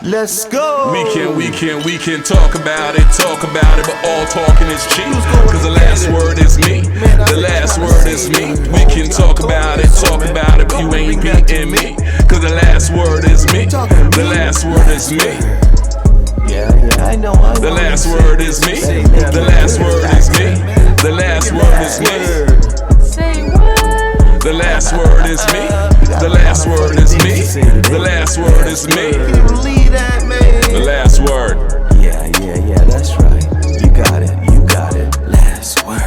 Let's go. We can talk about it, but all talking is cheap. Cause the last word is me. The last word is me. We can talk about it, but you ain't beating me. Cause the last word is me. The last word is me. Yeah, I know. The last word is me. The last word is me. The last word is me. Say what? The last word is me. The last word is me. The last word is me. Can you believe that, man? The last word. Yeah, that's right. You got it. Last word.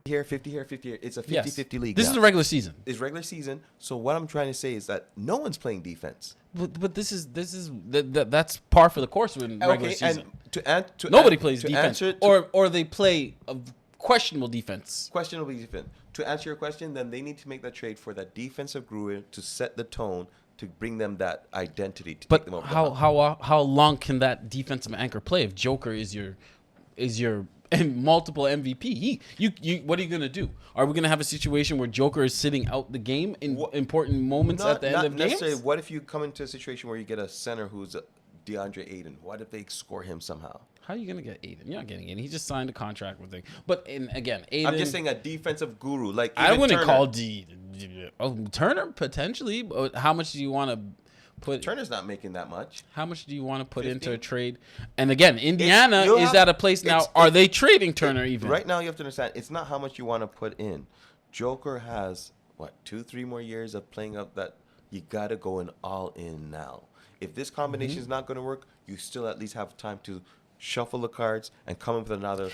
Here, 50 here, 50 here. It's a 50-50 league. This is the regular season. It's regular season. So what I'm trying to say is that no one's playing defense. But that's par for the course in regular season. And Nobody plays defense, answer or they play a questionable defense. Questionable defense. To answer your question, then they need to make that trade for that defensive guru to set the tone, to bring them that identity to take them over. How long can that defensive anchor play if Joker is your multiple MVP? What are you gonna do? Are we gonna have a situation where Joker is sitting out the game in important moments at the end of games? Necessarily. What if you come into a situation where you get a center who's DeAndre Ayton? What if they score him somehow? How are you gonna get Aiden? You're not getting Aiden. He just signed a contract with them. But again, Aiden. I'm just saying a defensive guru. Like I wouldn't Turner. call Turner potentially. But how much do you want to put? Turner's not making that much. How much do you want to put 15? into a trade? And again, Indiana is at a place now. Are they trading Turner even? Right now, you have to understand. It's not how much you want to put in. Joker has 2-3 more years of playing up that. You got to go in all in now. If this combination is not going to work, you still at least have time to shuffle the cards and come up with another.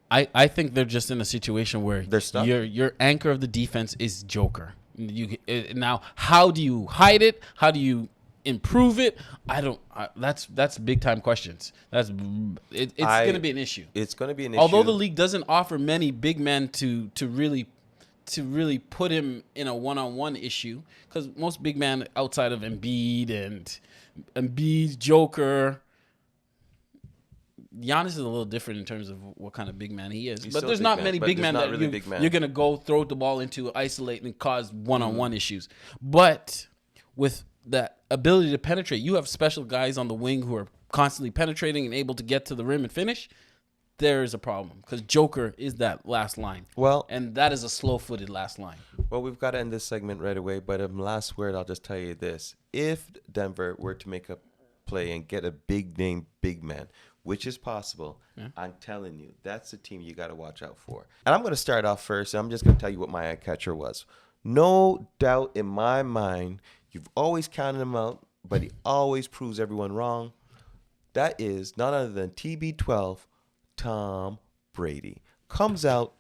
I think they're just in a situation where they're stuck. Your anchor of the defense is Joker. Now, how do you hide it? How do you improve it? That's big time questions. It's going to be an issue. It's going to be an issue. Although the league doesn't offer many big men to really put him in a one-on-one issue, because most big men outside of Embiid, Joker, Giannis is a little different in terms of what kind of big man he is. But there's not many big men that you're going to go throw the ball into, isolate, and cause one-on-one issues. But with that ability to penetrate, you have special guys on the wing who are constantly penetrating and able to get to the rim and finish. There is a problem because Joker is that last line. And that is a slow-footed last line. Well, we've got to end this segment right away. But last word, I'll just tell you this. If Denver were to make a play and get a big-name big man, which is possible, I'm telling you, that's the team you got to watch out for. And I'm going to start off first. I'm just going to tell you what my eye catcher was. No doubt in my mind, you've always counted him out, but he always proves everyone wrong. That is none other than TB12, Tom Brady. Comes out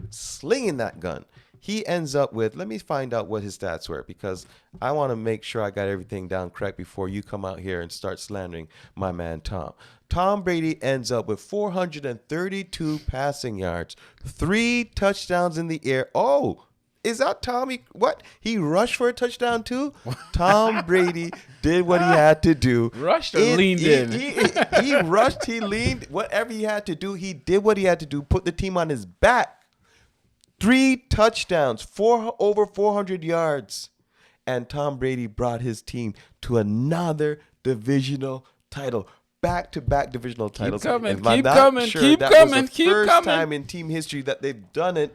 slinging that gun. He ends up with, let me find out what his stats were, because I want to make sure I got everything down correct before you come out here and start slandering my man Tom. Tom Brady ends up with 432 passing yards, 3 touchdowns in the air. Oh, is that Tommy? What? He rushed for a touchdown too? Tom Brady did what he had to do. Rushed or leaned in? He rushed, he leaned. Whatever he had to do, he did what he had to do. Put the team on his back. 3 touchdowns, over 400 yards. And Tom Brady brought his team to another divisional title. Back-to-back divisional titles. Keep coming. First time in team history that they've done it.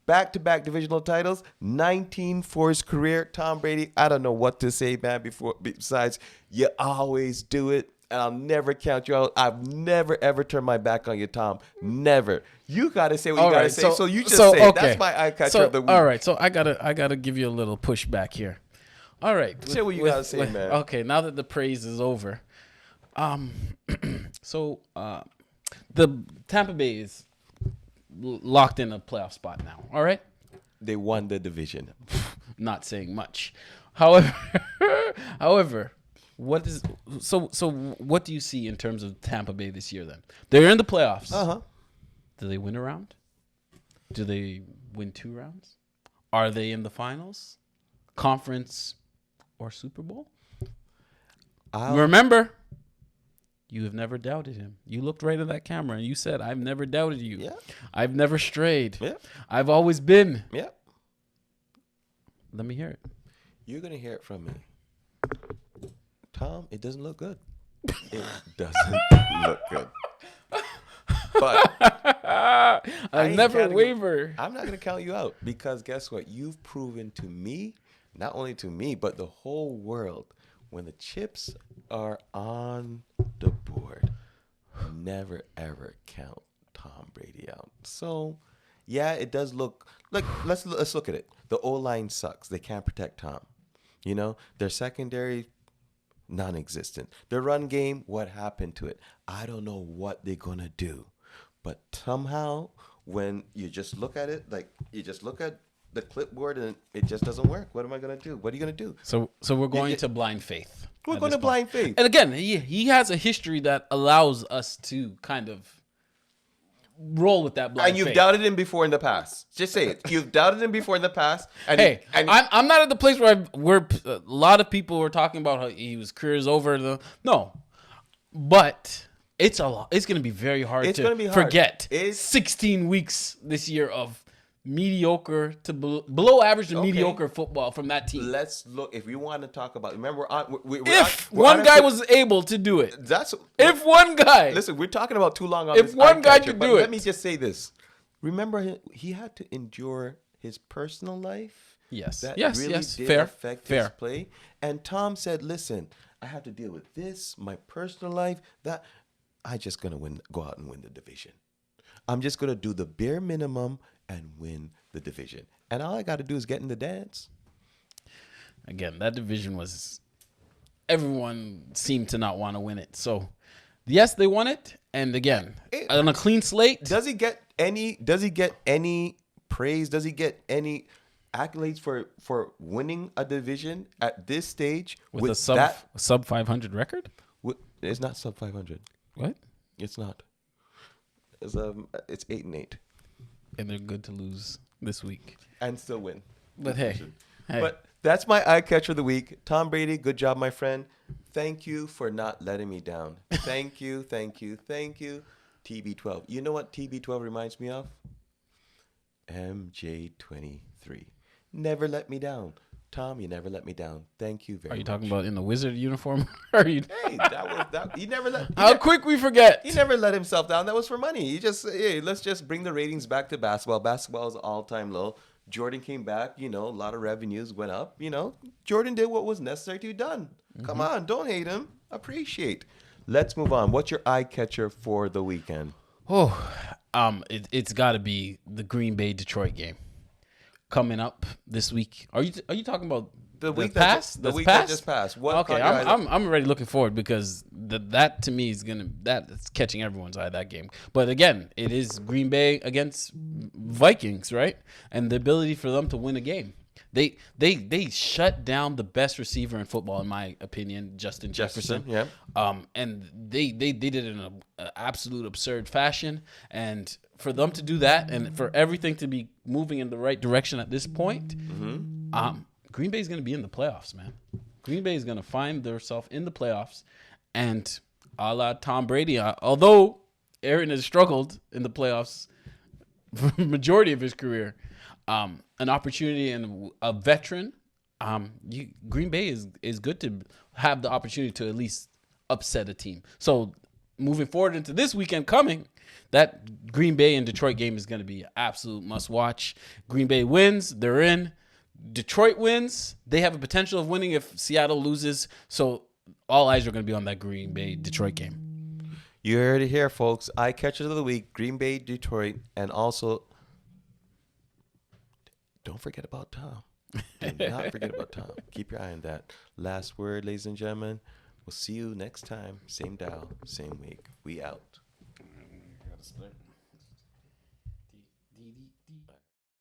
Back-to-back divisional titles, 19 for his career. Tom Brady, I don't know what to say, man, besides you always do it, and I'll never count you out. I've never, ever turned my back on you, Tom. Never. You got to say what you got to say, so you just say it. That's my eye catcher of the week. All right, so I gotta give you a little pushback here. All right. Say what you got to say, man. Okay, now that the praise is over. The Tampa Bay is locked in a playoff spot now. All right. They won the division. Not saying much. However, what do you see in terms of Tampa Bay this year then? They're in the playoffs. Uh-huh. Do they win a round? Do they win 2 rounds? Are they in the finals? Conference or Super Bowl? Remember, you have never doubted him. You looked right at that camera and you said, I've never doubted you. Yeah. I've never strayed. Yeah. I've always been. Yeah. Let me hear it. You're going to hear it from me. Tom, it doesn't look good. It doesn't look good. But I never waver. I'm not going to count you out because guess what? You've proven to me, not only to me, but the whole world, when the chips are on the board, never, ever count Tom Brady out. So, yeah, it does look like, let's look at it. The O-line sucks. They can't protect Tom. You know, their secondary, non-existent. Their run game, what happened to it? I don't know what they're going to do. But somehow, when you just look at it, like you just look at the clipboard and it just doesn't work. What am I going to do? What are you going to do? So we're going to blind faith. We're going to blind faith. And again, he has a history that allows us to kind of roll with that blind faith. And you've doubted him before in the past. Just say it. You've doubted him before in the past. And I'm not at the place where a lot of people were talking about how his career is over. No, but it's a lot. It's going to be very hard to forget. 16 weeks this year of mediocre to below average to mediocre football from that team. Let's look. If you want to talk about, remember, if one guy was able to do it, if one guy. Listen, we're talking about too long on if this. If one guy could do it, let me just say this. Remember, he had to endure his personal life. Yes. That yes. really yes. did Fair. affect Fair. his play. And Tom said, "Listen, I have to deal with this, my personal life. That I just gonna go out and win the division. I'm just gonna do the bare minimum." And win the division. And all I got to do is get in the dance. Again, that division was... Everyone seemed to not want to win it. So, yes, they won it. And again, on a clean slate... Does he get any praise? Does he get any accolades for winning a division at this stage? With a sub 500 record? It's not sub 500. What? It's not. It's 8-8. And they're good to lose this week. And still win. But hey. But that's my eye catcher of the week. Tom Brady, good job, my friend. Thank you for not letting me down. Thank you, thank you, thank you. TB12. You know what TB12 reminds me of? MJ23. Never let me down. Tom, you never let me down. Thank you very much. Are you talking about in the Wizard uniform? Are you? Hey, that he never let. How quick we forget? He never let himself down. That was for money. He just, hey, let's just bring the ratings back to basketball. Basketball is all-time low. Jordan came back. You know, a lot of revenues went up. You know, Jordan did what was necessary to be done. Mm-hmm. Come on, don't hate him. Appreciate. Let's move on. What's your eye catcher for the weekend? Oh, it's got to be the Green Bay Detroit game coming up this week. Are you talking about the week that just passed? What? Okay, I'm already looking forward because that to me is that's catching everyone's eye, that game. But again, it is Green Bay against Vikings, right? And the ability for them to win a game. They shut down the best receiver in football, in my opinion, Justin Jefferson. Yeah. And they did it in an absolute absurd fashion. And for them to do that, and for everything to be moving in the right direction at this point, Green Bay is going to be in the playoffs, man. Green Bay is going to find themselves in the playoffs, and a la Tom Brady, although Aaron has struggled in the playoffs for the majority of his career. An opportunity and a veteran, Green Bay is good to have the opportunity to at least upset a team. So moving forward into this weekend coming, that Green Bay and Detroit game is going to be an absolute must watch. Green Bay wins, they're in. Detroit wins, they have a potential of winning if Seattle loses. So all eyes are going to be on that Green Bay Detroit game. You heard it here, folks. Eye catchers of the week: Green Bay, Detroit, and also. Don't forget about Tom. Do not forget about Tom. Keep your eye on that. Last word, ladies and gentlemen. We'll see you next time. Same dial, same week. We out.